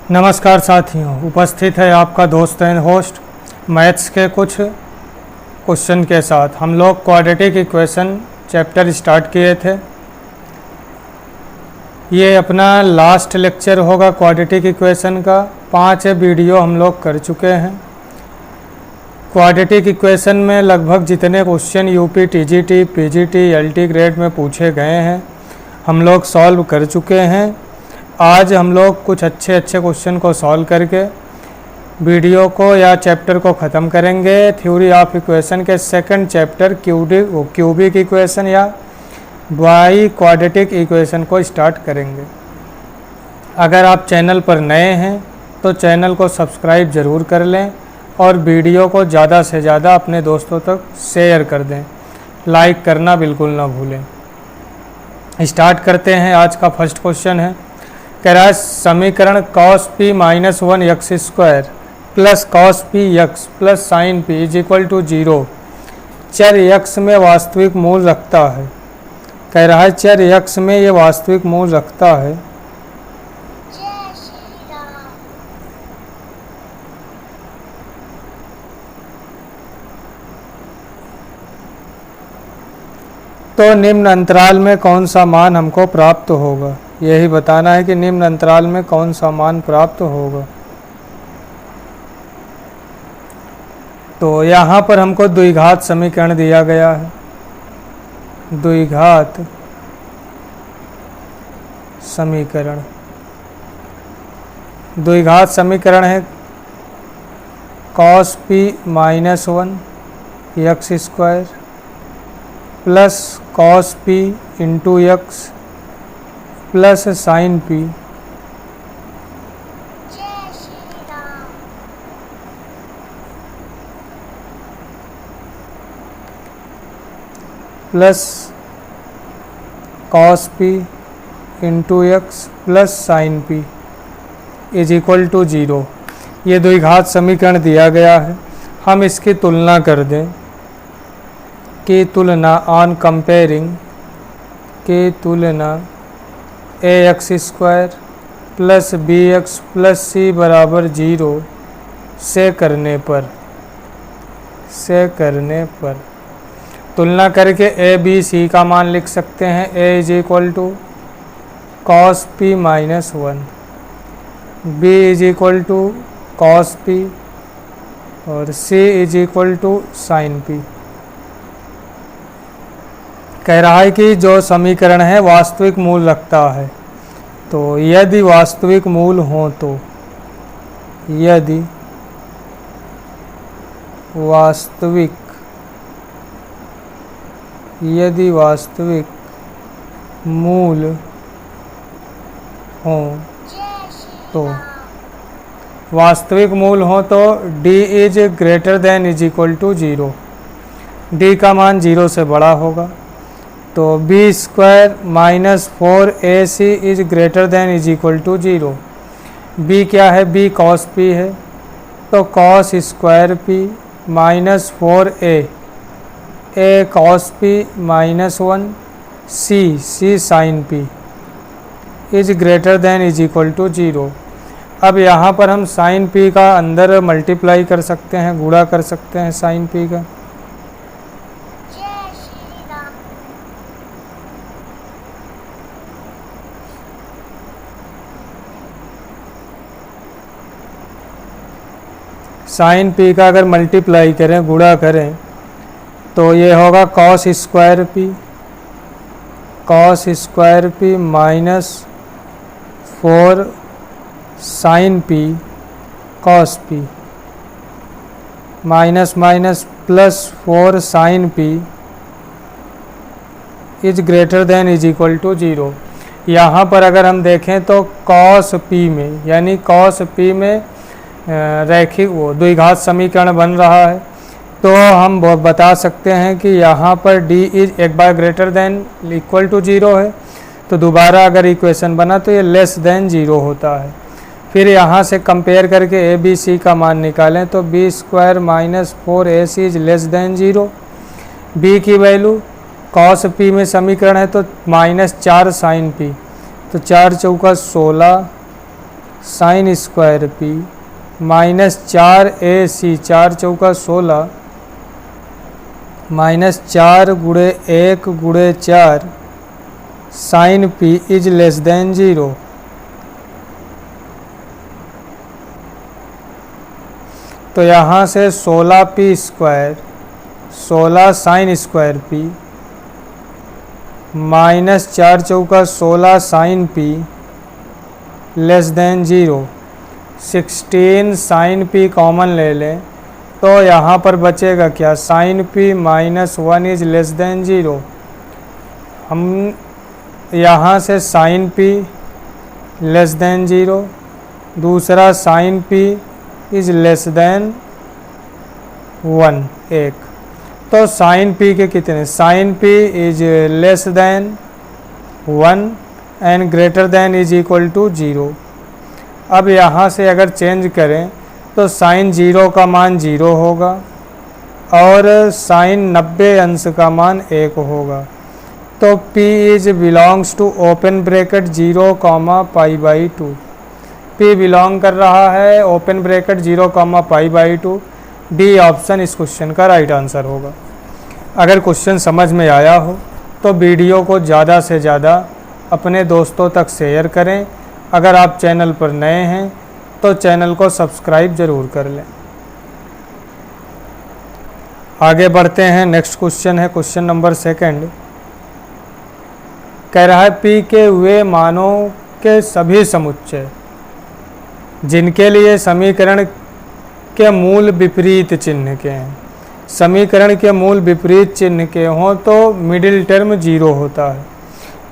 नमस्कार साथियों, उपस्थित है आपका दोस्त एंड होस्ट मैथ्स के कुछ क्वेश्चन के साथ। हम लोग क्वाड्रेटिक इक्वेशन चैप्टर स्टार्ट किए थे। ये अपना लास्ट लेक्चर होगा क्वाड्रेटिक इक्वेशन का। 5 वीडियो हम लोग कर चुके हैं। क्वाड्रेटिक इक्वेशन में लगभग जितने question UP, TGT, PGT, LT grade में पूछे गए हैं हम लोग सॉल्व कर चुके हैं। आज हम लोग कुछ अच्छे क्वेश्चन को सॉल्व करके वीडियो को या चैप्टर को ख़त्म करेंगे। थ्योरी ऑफ इक्वेशन के सेकंड चैप्टर क्यूबिक इक्वेशन या बाई क्वाड्रेटिक इक्वेशन को स्टार्ट करेंगे। अगर आप चैनल पर नए हैं तो चैनल को सब्सक्राइब ज़रूर कर लें और वीडियो को ज़्यादा से ज़्यादा अपने दोस्तों तक शेयर कर दें। लाइक करना बिल्कुल ना भूलें। स्टार्ट करते हैं। आज का फर्स्ट क्वेश्चन है, कह रहा है समीकरण cos p minus 1 x square plus cos p x plus sine p is equal to 0 चर x में वास्तविक मूल रखता है। कह रहा है चर x में ये वास्तविक मूल रखता है। तो निम्न अंतराल में कौन सा मान हमको प्राप्त होगा, यही बताना है कि निम्न अंतराल में कौन सा मान प्राप्त होगा। तो यहाँ पर हमको द्विघात समीकरण दिया गया है। द्विघात समीकरण, द्विघात समीकरण है cos p minus 1 x square plus cos p into x plus sine p plus cos p into x plus sine p is equal to 0। ये द्विघात समीकरण दिया गया है। हम इसकी तुलना कर दें कि तुलना ऑन कंपेयरिंग की तुलना a x square plus b x plus c बराबर 0 से करने पर तुलना करके ए बी सी का मान लिख सकते हैं। A is equal to cos p minus 1, b is equal to cos p और c is equal to sine p. कह रहा है कि जो समीकरण है वास्तविक मूल रखता है। तो यदि वास्तविक मूल हो तो यदि वास्तविक मूल हो तो d is greater than is equal to 0। d का मान 0 से बड़ा होगा। तो b square minus 4ac is greater than is equal to 0। B क्या है, बी कॉस पी है। तो cos square p minus 4a, a cos p minus 1, c sine p is greater than is equal to 0। अब यहाँ पर हम sign p का अंदर मल्टीप्लाई कर सकते हैं, गुणा कर सकते हैं साइन पी का। साइन पी का अगर मल्टीप्लाई करें, गुणा करें तो ये होगा cos square p minus 4 sine p cos p minus minus plus 4 sine p is greater than is equal to 0। यहाँ पर अगर हम देखें तो कॉस पी में यानी कॉस पी में रैखिक द्विघात समीकरण बन रहा है। तो हम बता सकते हैं कि यहाँ पर d इज एक बार ग्रेटर देन इक्वल टू 0 है। तो दोबारा अगर इक्वेशन बना तो ये लेस देन 0 होता है। फिर यहाँ से कंपेयर करके ए बी सी का मान निकालें तो b square minus 4ac is less than 0। बी की वैल्यू कॉस पी में समीकरण है तो -4 साइन पी, तो 4 चौका 16 sine square p minus 4ac, 4 चौका 16 माइनस 4 गुणे 1 गुणे 4 sine p is less than 0। तो यहाँ से 16p square 16 sine square p minus 4 चौका 16 sine p less than 0। 16 sine p common ले लें तो यहाँ पर बचेगा क्या, sine p minus 1 is less than 0। हम यहाँ से साइन पी लेस देन 0, दूसरा sine p is less than 1 एक। तो साइन पी के कितने, sine p is less than 1 and greater than is equal to 0। अब यहाँ से अगर चेंज करें तो साइन 0 का मान 0 होगा और साइन 90 अंश का मान 1 होगा। तो P is belongs to open bracket 0 comma pi by 2। P belong कर रहा है open bracket 0 comma pi by 2। D option इस क्वेश्चन का राइट आंसर होगा। अगर क्वेश्चन समझ में आया हो तो वीडियो को ज़्यादा से ज़्यादा अपने दोस्तों तक शेयर करें। अगर आप चैनल पर नए हैं तो चैनल को सब्सक्राइब ज़रूर कर लें। आगे बढ़ते हैं, नेक्स्ट क्वेश्चन है क्वेश्चन नंबर 2। कह रहा है P के वे मानों के सभी समुच्चय जिनके लिए समीकरण के मूल विपरीत चिन्ह के हैं, समीकरण के मूल विपरीत चिन्ह के हों तो मिडिल टर्म 0 होता है।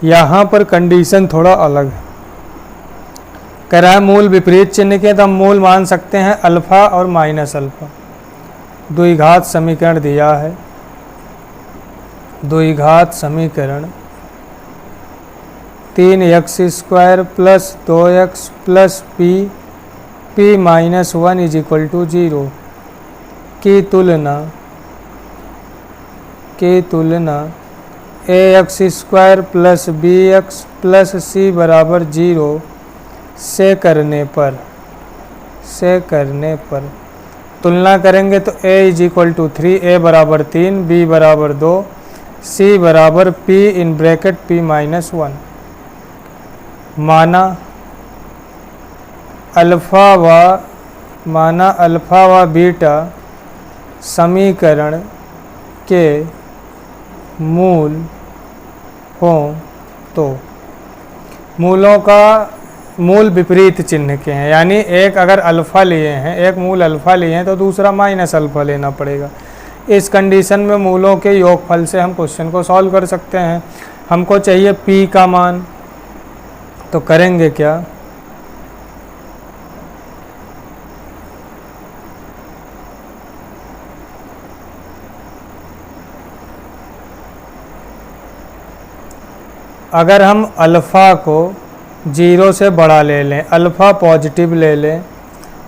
यहाँ पर कंडीशन थोड़ा अलग है। कह रहा है मूल विपरीत चिन्ह के, तो हम मूल मान सकते हैं अल्फ़ा और माइनस अल्फ़ा। द्विघात समीकरण दिया है, द्विघात समीकरण 3x square plus 2x plus p minus 1 is equal to 0 की तुलना ax square plus bx plus c बराबर 0 से करने पर तुलना करेंगे तो a is equal to 3, a बराबर 3, b बराबर 2, c बराबर p in bracket p minus 1। माना अल्फ़ा व बीटा समीकरण के मूल हों तो मूलों का मूल विपरीत चिन्ह के हैं। यानी एक अगर अल्फ़ा लिए हैं, एक मूल अल्फ़ा लिए हैं तो दूसरा माइनस अल्फ़ा लेना पड़ेगा। इस कंडीशन में मूलों के योगफल से हम क्वेश्चन को सॉल्व कर सकते हैं। हमको चाहिए P का मान, तो करेंगे क्या, अगर हम अल्फ़ा को 0 से बड़ा ले लें, अल्फ़ा पॉजिटिव ले लें,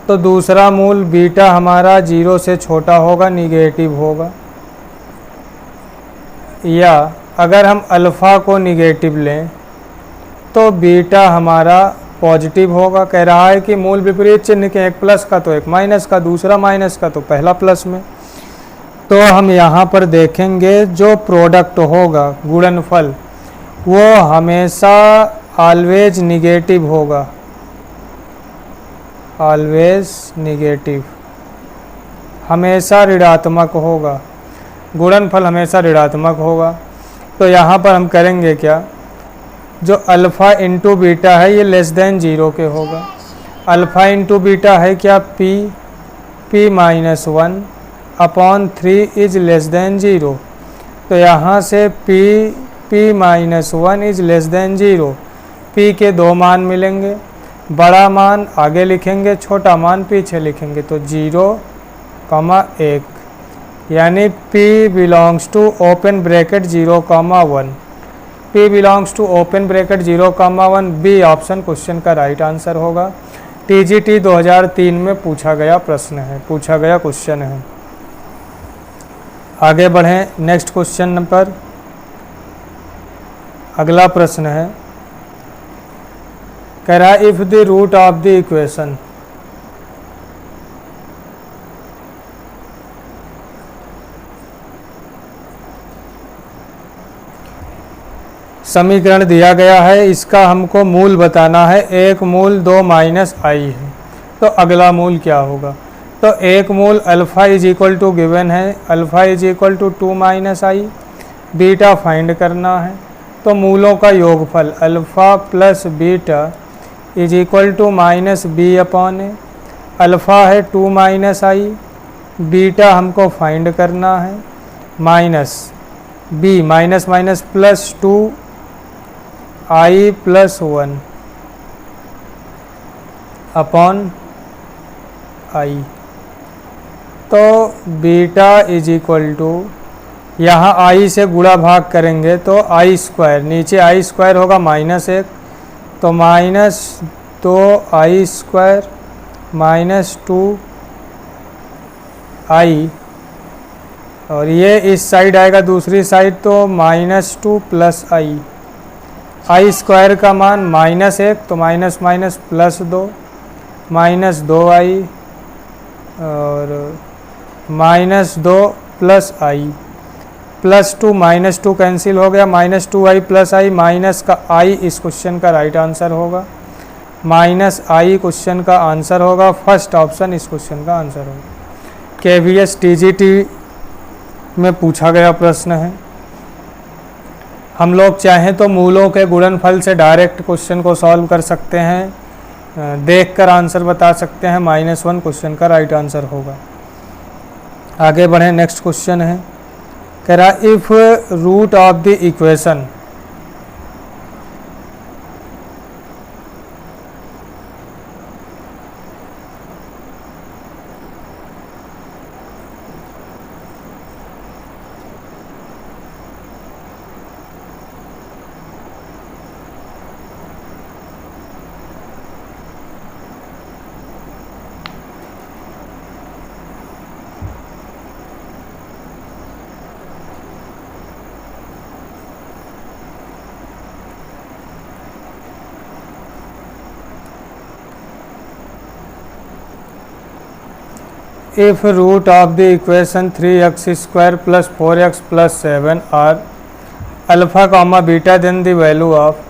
तो दूसरा मूल बीटा हमारा 0 से छोटा होगा, निगेटिव होगा। या अगर हम अल्फ़ा को निगेटिव लें तो बीटा हमारा पॉजिटिव होगा। कह रहा है कि मूल विपरीत चिन्ह के, एक प्लस का तो एक माइनस का, दूसरा माइनस का तो पहला प्लस में। तो हम यहाँ पर देखेंगे जो प्रोडक्ट होगा, गुणनफल, वो हमेशा ऑलवेज निगेटिव होगा, ऑलवेज निगेटिव, हमेशा ऋणात्मक होगा। गुणनफल हमेशा ऋणात्मक होगा। तो यहाँ पर हम करेंगे क्या, जो अल्फ़ा इंटू बीटा है ये लेस देन 0 के होगा। अल्फ़ा इंटू बीटा है क्या, p minus 1 upon 3 is less than 0। तो यहाँ से p minus 1 is less than 0। p के 2 मान मिलेंगे, बड़ा मान आगे लिखेंगे, छोटा मान पीछे लिखेंगे। तो 0,1 यानी p belongs to open bracket 0,1। p belongs to open bracket 0,1। B option question का राइट आंसर होगा। TGT 2003 में पूछा गया क्वेश्चन है। आगे बढ़ें नेक्स्ट क्वेश्चन पर। अगला प्रश्न है, कह रहा है if the root of the equation, समीकरण दिया गया है, इसका हमको मूल बताना है। एक मूल 2 माइनस आई है, तो अगला मूल क्या होगा? तो एक मूल alpha is equal to given है, alpha is equal to 2 minus i, beta find करना है। तो मूलों का योगफल alpha plus beta is equal to minus b upon a. Alpha है 2 माइनस आई, बीटा हमको फाइंड करना है, minus b minus minus plus 2 i plus 1 upon i. तो बीटा इज इक्वल टू, यहाँ आई से गुणा भाग करेंगे तो आई स्क्वायर, नीचे आई स्क्वायर होगा -1, तो -2 आई स्क्वायर माइनस 2 आई, और ये इस साइड आएगा दूसरी साइड, तो -2 प्लस आई। आई स्क्वायर का मान -1, तो माइनस माइनस प्लस 2, -2 आई और -2 प्लस आई, +2 -2 कैंसिल हो गया, -2 आई प्लस आई, माइनस का आई इस क्वेश्चन का राइट आंसर होगा, माइनस आई क्वेश्चन का आंसर होगा, फर्स्ट ऑप्शन इस क्वेश्चन का आंसर होगा। KVS TGT में पूछा गया प्रश्न है। हम लोग चाहें तो मूलों के गुणनफल से डायरेक्ट क्वेश्चन को सॉल्व कर सकते हैं, देखकर आंसर बता सकते हैं, -1 क्वेश्चन का राइट आंसर होगा। आगे बढ़ें, नेक्स्ट क्वेश्चन है, कह रहा if root of the equation, if root of the equation 3x square plus 4x plus 7 are alpha comma beta then the value of,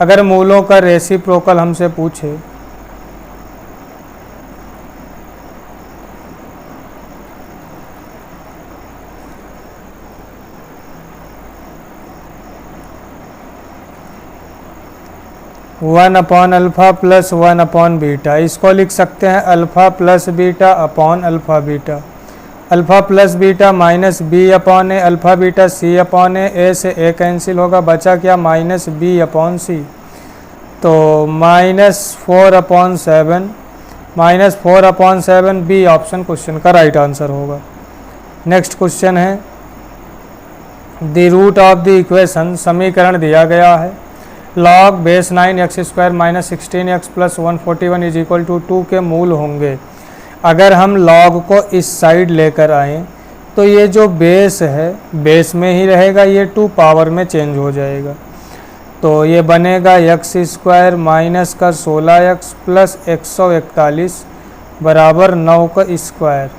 अगर मूलों का रेसिप्रोकल हमसे पूछे one upon alpha plus 1 upon beta, इसको लिख सकते हैं alpha plus beta upon alpha beta, alpha plus beta minus b upon a, alpha beta c upon a से ए कैंसिल होगा, बचा क्या -b अपॉन सी, तो -4 upon 7, -4 upon 7 B option question का राइट आंसर होगा। नेक्स्ट क्वेश्चन है, the root of the equation, समीकरण दिया गया है, log base 9x square minus 16x plus 141 is equal to 2 के मूल होंगे। अगर हम log को इस साइड लेकर आएँ तो ये जो बेस है बेस में ही रहेगा, ये 2 पावर में चेंज हो जाएगा, तो ये बनेगा x स्क्वायर माइनस का 16x प्लस 141 बराबर 9 का स्क्वायर,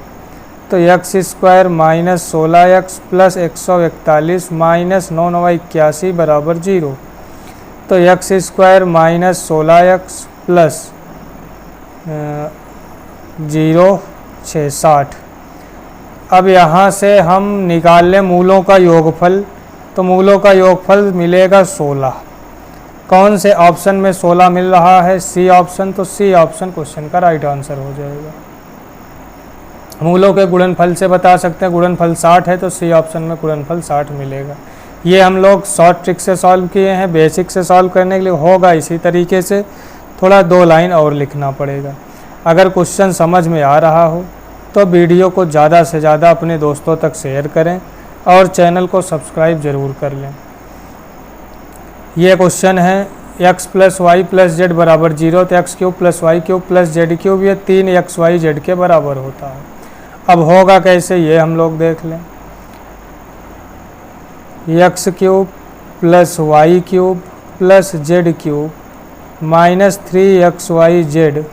तो x square minus 16x plus 141 minus 9 9 81 बराबर 0, तो x square minus 16x plus 0 6 60। अब यहाँ से हम निकाल लें मूलों का योगफल, तो मूलों का योगफल मिलेगा 16। कौन से ऑप्शन में 16 मिल रहा है? सी ऑप्शन, तो सी ऑप्शन क्वेश्चन का राइट आंसर हो जाएगा। मूलों के गुणनफल से बता सकते हैं, गुणनफल 60 है तो सी ऑप्शन में गुणनफल 60 मिलेगा। ये हम लोग शॉर्ट ट्रिक से सॉल्व किए हैं, बेसिक से सॉल्व करने के लिए होगा इसी तरीके से, थोड़ा 2 लाइन और लिखना पड़ेगा। अगर क्वेश्चन समझ में आ रहा हो तो वीडियो को ज़्यादा से ज़्यादा अपने दोस्तों तक शेयर करें और चैनल को सब्सक्राइब ज़रूर कर लें। ये क्वेश्चन है x plus Y plus Z बराबर 0, तो X cube plus Y cube plus Z cube ये 3xyz के बराबर होता है। अब होगा कैसे ये हम लोग देख लें। X cube plus Y cube plus Z cube minus 3xyz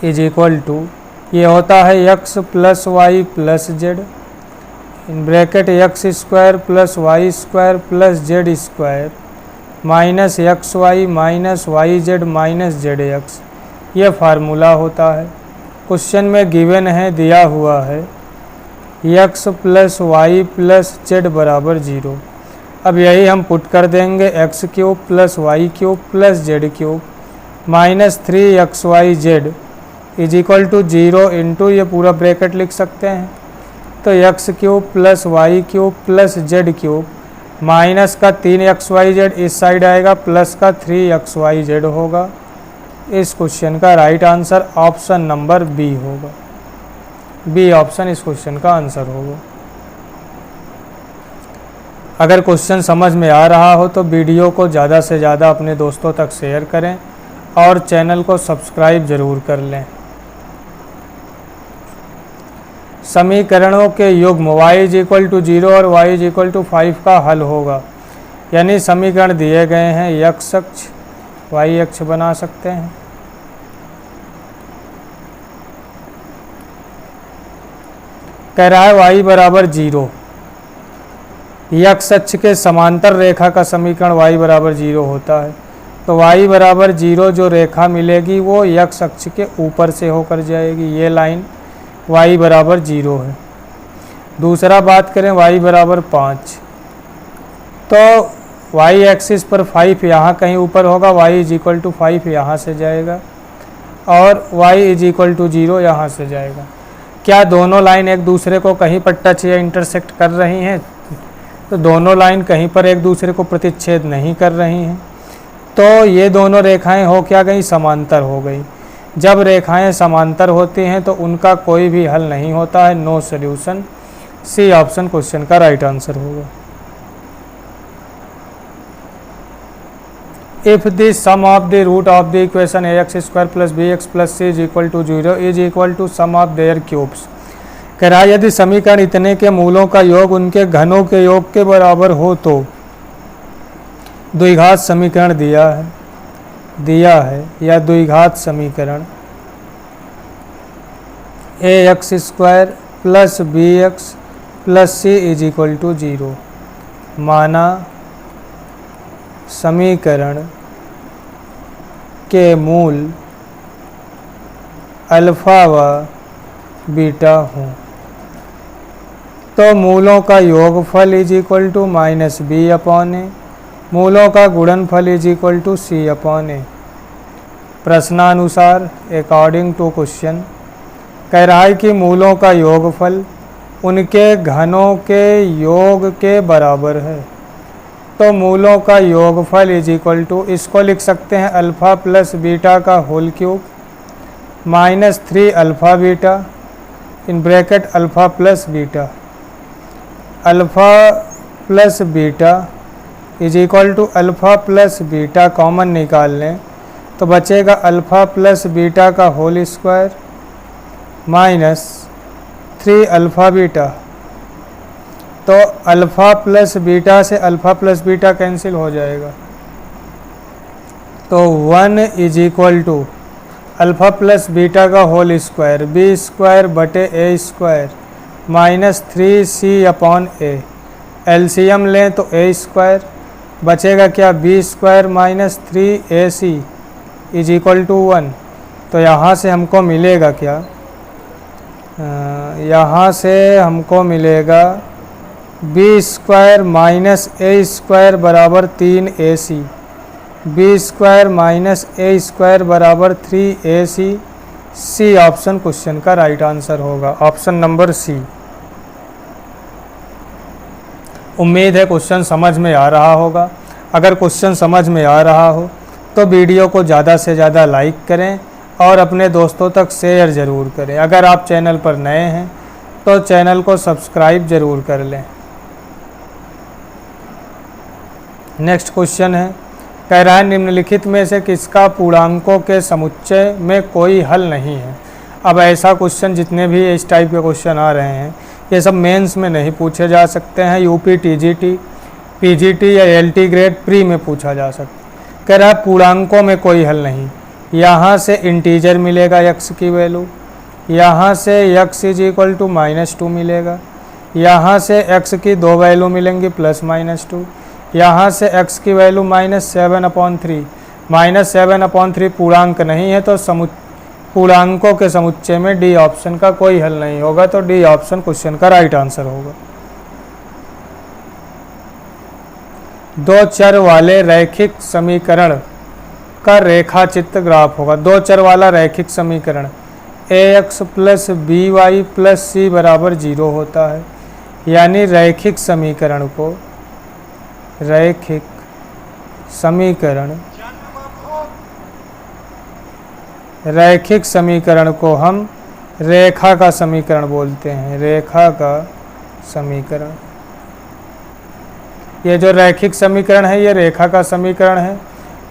is equal to, ये होता है x plus Y plus Z, in bracket X square plus Y square plus Z square minus X Y minus Y Z minus Z X, ये formula होता है। Question में given है, दिया हुआ है x plus Y plus Z बराबर 0। अब यही हम पुट कर देंगे, X cube plus Y cube plus Z cube minus 3xyz is equal to 0 into, ये पूरा ब्रैकेट लिख सकते हैं, तो X cube plus Y cube plus Z cube minus का 3xyz इस साइड आएगा, प्लस का 3xyz होगा। इस क्वेश्चन का right answer option number B होगा। बी ऑप्शन इस क्वेश्चन का आंसर होगा। अगर क्वेश्चन समझ में आ रहा हो तो वीडियो को ज़्यादा से ज़्यादा अपने दोस्तों तक शेयर करें और चैनल को सब्सक्राइब ज़रूर कर लें। समीकरणों के युग्म y इज इक्वल टू 0 और y इज इक्वल टू 5 का हल होगा, यानी समीकरण दिए गए हैं, x अक्ष y अक्ष बना सकते हैं। कह रहा है y बराबर 0, x अक्ष के समांतर रेखा का समीकरण y बराबर 0 होता है, तो y बराबर 0 जो रेखा मिलेगी वो x अक्ष के ऊपर से होकर जाएगी, ये लाइन y बराबर 0 है। दूसरा बात करें y बराबर 5, तो y एक्सिस पर 5 यहाँ कहीं ऊपर होगा, y इज इक्वल टू 5 यहाँ से जाएगा और y इज इक्वल टू 0 यहाँ से जाएगा। क्या दोनों लाइन एक दूसरे को कहीं पर टच या इंटरसेक्ट कर रही हैं? तो दोनों लाइन कहीं पर एक दूसरे को प्रतिच्छेद नहीं कर रही हैं, तो ये दोनों रेखाएं हो क्या गई? समांतर हो गई। जब रेखाएं समांतर होती हैं तो उनका कोई भी हल नहीं होता है, no solution. C option question का राइट आंसर होगा। If the sum of the root of the equation ax square plus bx plus c is equal to 0 is equal to sum of their cubes. कह रहा है यदि समीकरण इतने के मूलों का योग उनके घनों के योग के बराबर हो तो द्विघात समीकरण दिया है या द्विघात समीकरण ax square plus bx plus c is equal to 0 माना समीकरण के मूल अल्फा व बीटा हों, तो मूलों का योगफल is equal to minus b upon a, मूलों का गुणनफल is equal to c upon a. प्रश्नानुसार अकॉर्डिंग टू क्वेश्चन कह रहा है कि मूलों का योगफल उनके घनों के योग के बराबर है, तो मूलों का योगफल इज इक्वल टू, इसको लिख सकते हैं अल्फ़ा प्लस बीटा का whole cube minus 3 alpha beta in bracket alpha plus beta, alpha plus beta is equal to alpha plus beta common निकाल लें तो बचेगा अल्फ़ा प्लस बीटा का whole square minus 3 alpha beta, तो alpha plus beta से alpha plus beta cancel हो जाएगा, तो 1 is equal to alpha plus beta का होल स्क्वायर बी स्क्वायर बटे A square minus 3c upon A. LCM लें तो ए स्क्वायर बचेगा क्या, B square minus 3ac is equal to 1। तो यहाँ से हमको मिलेगा क्या, यहाँ से हमको मिलेगा बी स्क्वायर माइनस ए स्क्वायर बराबर 3ac, बी स्क्वायर माइनस ए स्क्वायर बराबर 3ac। सी ऑप्शन क्वेश्चन का राइट आंसर होगा, ऑप्शन नंबर सी। उम्मीद है क्वेश्चन समझ में आ रहा होगा। अगर क्वेश्चन समझ में आ रहा हो तो वीडियो को ज़्यादा से ज़्यादा लाइक करें और अपने दोस्तों तक शेयर ज़रूर करें। अगर आप चैनल पर नए हैं तो चैनल को सब्सक्राइब ज़रूर कर लें। नेक्स्ट क्वेश्चन है, कह रहा है निम्नलिखित में से किसका पूर्णांकों के समुच्चय में कोई हल नहीं है। अब ऐसा क्वेश्चन जितने भी इस टाइप के क्वेश्चन आ रहे हैं ये सब मेंस में नहीं पूछे जा सकते हैं, यूपी टीजीटी पीजीटी या एलटी ग्रेड प्री में पूछा जा सकता है। कह रहा है पूर्णांकों में कोई हल नहीं, यहाँ से इंटीजर मिलेगा x की वैल्यू, यहाँ से x इज इक्वल टू -2 मिलेगा, यहाँ से x की दो वैल्यू मिलेंगी +-2, यहाँ से x की वैल्यू -7/3, -7/3 पूर्णांक नहीं है तो पूर्णांकों के समुच्चय में डी ऑप्शन का कोई हल नहीं होगा, तो डी ऑप्शन क्वेश्चन का राइट आंसर होगा। दो चर वाले रैखिक समीकरण का रेखा चित्र ग्राफ होगा। दो चर वाला रैखिक समीकरण ax + by + c = 0 होता है, यानी रैखिक समीकरण को हम रेखा का समीकरण बोलते हैं। रेखा का समीकरण, ये जो रैखिक समीकरण है ये रेखा का समीकरण है,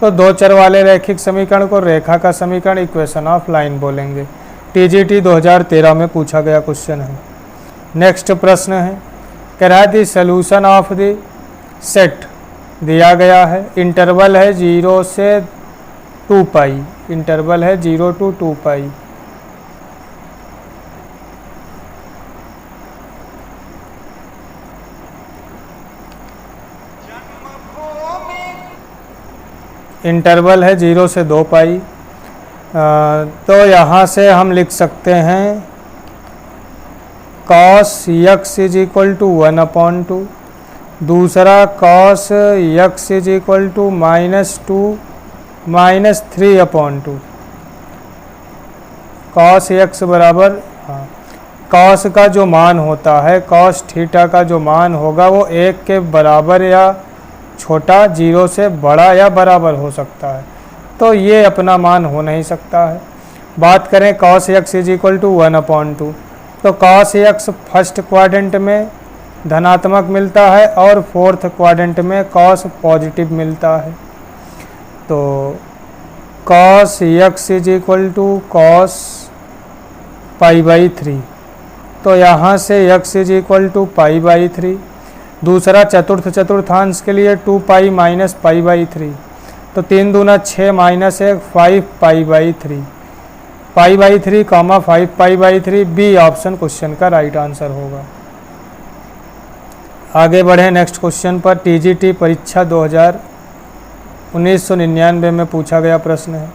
तो दो चर वाले रैखिक समीकरण को रेखा का समीकरण, इक्वेशन ऑफ लाइन बोलेंगे। टीजीटी 2013 में पूछा गया क्वेश्चन है। नेक्स्ट प्रश्न है, कह रहा है the solution of the set दिया गया है, इंटरवल है 0 से 2 पाई, इंटरवल है 0 to 2 पाई। इंटरवल है 0 से 2 पाई, तो यहाँ से हम लिख सकते हैं cos x is equal to 1/2, दूसरा cos x is equal to -2 -3/2। cos x बराबर, cos का जो मान होता है, cos थीटा का जो मान होगा वो 1 के बराबर या छोटा, 0 से बड़ा या बराबर हो सकता है, तो ये अपना मान हो नहीं सकता है। बात करें cos x is equal to 1/2, तो cos x फर्स्ट क्वाड्रेंट में धनात्मक मिलता है और फोर्थ क्वाड्रेंट में cos पॉजिटिव मिलता है, तो cos x is equal to cos π/3, तो यहाँ से x इज इक्वल टू π/3। दूसरा चतुर्थांश के लिए 2 पाई माइनस π/3, तो 3 दूना 6 minus 1 5 π/3, π/3 comma 5 π/3, b option question का राइट आंसर होगा। आगे बढ़े नेक्स्ट क्वेश्चन पर। टीजीटी परीक्षा 1999 में पूछा गया प्रश्न है,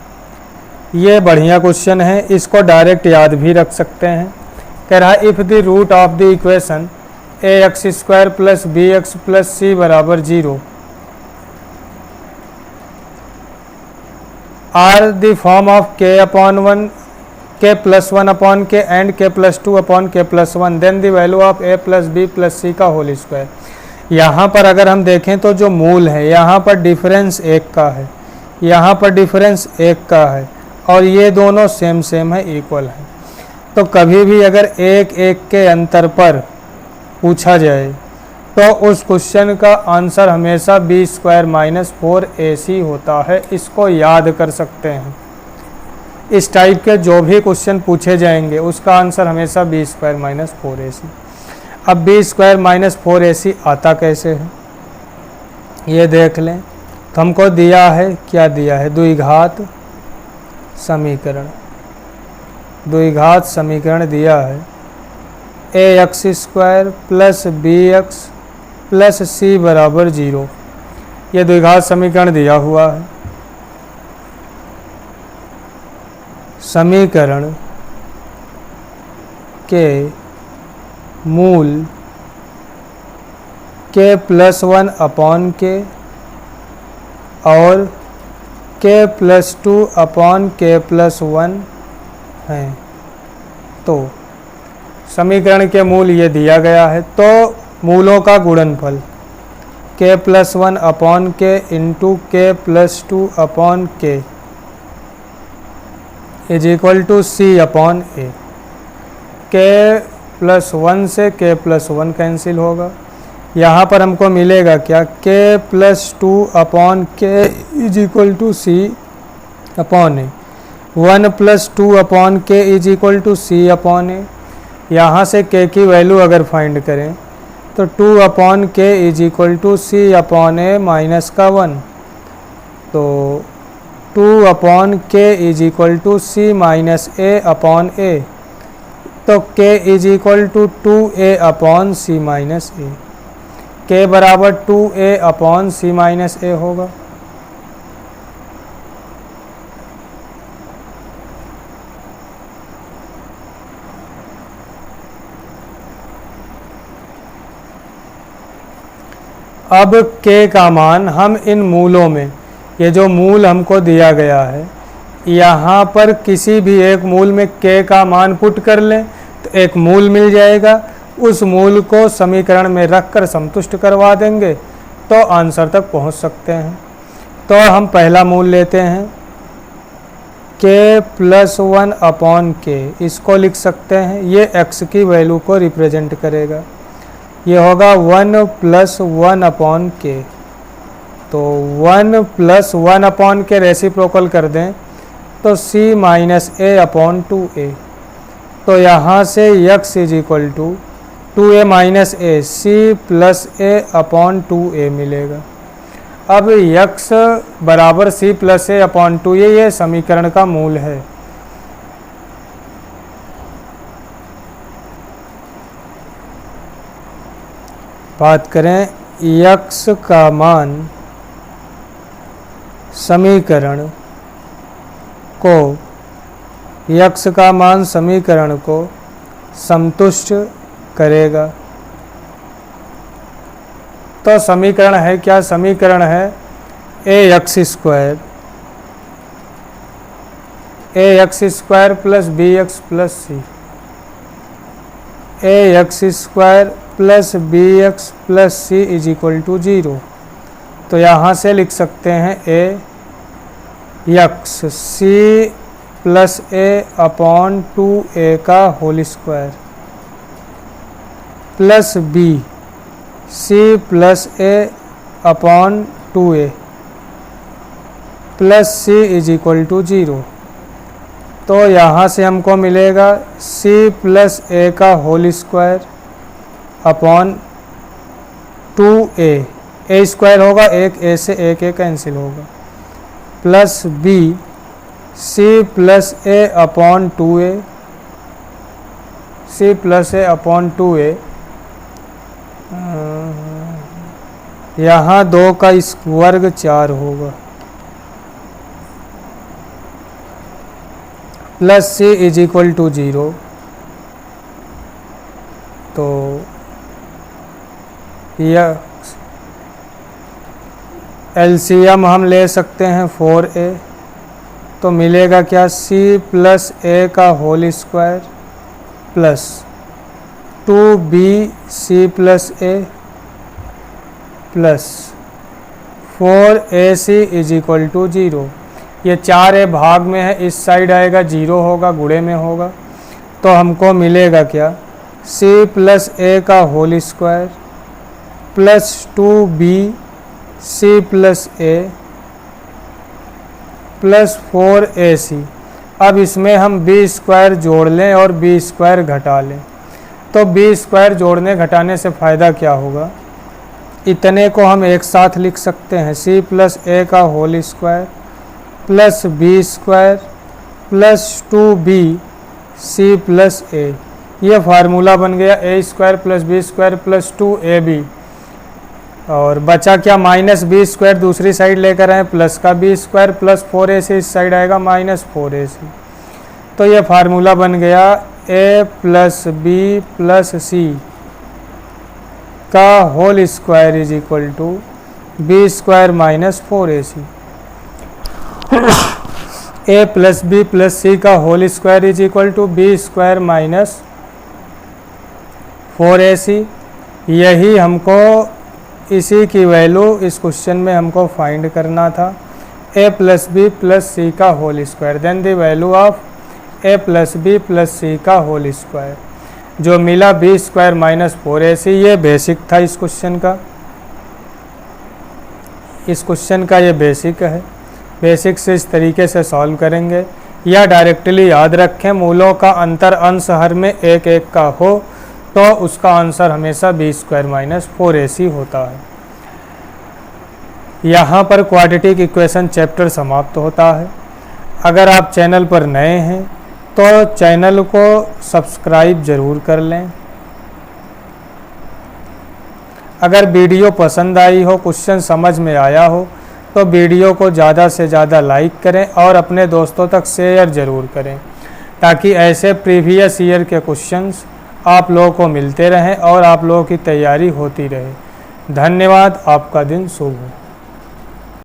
ये बढ़िया क्वेश्चन है, इसको डायरेक्ट याद भी रख सकते हैं। कह रहा है if the root of the equation ax² + bx + c = 0 are the form of k/1 k + 1/k and k + 2/k + 1 then the value of a + b + c का होल स्क्वायर। यहाँ पर अगर हम देखें तो जो मूल है यहाँ पर डिफरेंस 1 का है, यहाँ पर डिफरेंस 1 का है, और ये दोनों सेम है, इक्वल है, तो कभी भी अगर 1 के अंतर पर पूछा जाए तो उस क्वेश्चन का आंसर हमेशा b² - 4ac होता है। इसको याद कर सकते हैं। इस टाइप के जो भी क्वेश्चन पूछे जाएंगे उसका आंसर हमेशा b² - 4ac। अब b² - 4ac आता कैसे है ये देख लें। तो हमको दिया है, क्या दिया है, द्विघात समीकरण दिया है, ax² + bx + c = 0, ये द्विघात समीकरण दिया हुआ है। समीकरण के मूल k + 1/k और k + 2/k + 1 हैं, तो समीकरण के मूल ये दिया गया है, तो मूलों का गुणनफल k + 1/k × k + 2/k is equal to c/a। k + 1 से k + 1 कैंसिल होगा, यहाँ पर हमको मिलेगा क्या, k + 2/k is equal to c/a, 1 + 2/k is equal to c/a। यहाँ से k की वैल्यू अगर फाइंड करें तो 2/k is equal to c/a minus का 1। तो 2/k is equal to c minus a/a। तो k is equal to 2a/c minus a। k बराबर 2a/c माइनस a होगा। अब k का मान हम इन मूलों में, ये जो मूल हमको दिया गया है, यहाँ पर किसी भी एक मूल में k का मान पुट कर लें तो एक मूल मिल जाएगा। उस मूल को समीकरण में रखकर संतुष्ट करवा देंगे तो आंसर तक पहुँच सकते हैं। तो हम पहला मूल लेते हैं k + 1/k, इसको लिख सकते हैं। ये x की वैल्यू को रिप्रेजेंट करेगा। ये होगा 1 + 1/k। तो 1 + 1/k रेसिप्रोकल कर दें तो c माइनस a/2a। तो यहाँ से x is equal to 2a minus a, c + a/2a मिलेगा। अब x बराबर c + a/2a, ये समीकरण का मूल है। बात करें x का मान समीकरण को, x का मान समीकरण को संतुष्ट करेगा। तो समीकरण है क्या? समीकरण है ax² plus bx plus c, ax² plus bx plus c is equal to 0। तो यहाँ से लिख सकते हैं ax c + a/2a का whole square plus b c + a/2a plus c is equal to 0। तो यहाँ से हमको मिलेगा c + a का whole square upon 2a, a² होगा, एक a से एक a कैंसिल होगा, plus b c + a/2a, c + a/2a, यहाँ 2 का वर्ग 4 होगा, plus c is equal to 0। तो यह एलसीएम हम ले सकते हैं 4a। तो मिलेगा क्या? c + a का whole square plus 2bc + a plus 4ac is equal to 0। ये 4a भाग में है, इस साइड आएगा 0 होगा, गुणे में होगा। तो हमको मिलेगा क्या? c + a का whole square plus 2bc + a plus 4ac। अब इसमें हम b² जोड़ लें और b² घटा लें। तो b² जोड़ने घटाने से फ़ायदा क्या होगा? इतने को हम एक साथ लिख सकते हैं, c + a का whole square plus b² plus 2bc + a। ये फार्मूला बन गया a² + b² प्लस 2ab। और बचा क्या? माइनस b² दूसरी साइड लेकर आए, प्लस का b² प्लस 4ac इस साइड आएगा माइनस 4ac। तो ये फार्मूला बन गया a + b + c का whole square is equal to b² - 4ac। a + b + c का whole square is equal to b² - 4ac। यही हमको, इसी की वैल्यू इस क्वेश्चन में हमको फाइंड करना था। a + b + c का whole square, then the value of a + b + c का होल स्क्वायर, जो मिला b² - 4ac। ये बेसिक था इस क्वेश्चन का, इस क्वेश्चन का ये बेसिक है। बेसिक से इस तरीके से सॉल्व करेंगे, या डायरेक्टली याद रखें मूलों का अंतर अंश हर में 1 1 का हो तो उसका आंसर हमेशा b² - 4ac होता है। यहाँ पर क्वाड्रेटिक इक्वेशन चैप्टर समाप्त होता है। अगर आप चैनल पर नए हैं तो चैनल को सब्सक्राइब ज़रूर कर लें। अगर वीडियो पसंद आई हो, क्वेश्चन समझ में आया हो, तो वीडियो को ज़्यादा से ज़्यादा लाइक करें और अपने दोस्तों तक शेयर ज़रूर करें, ताकि ऐसे प्रीवियस ईयर के क्वेश्चंस आप लोगों को मिलते रहें और आप लोगों की तैयारी होती रहे। धन्यवाद। आपका दिन शुभ हो।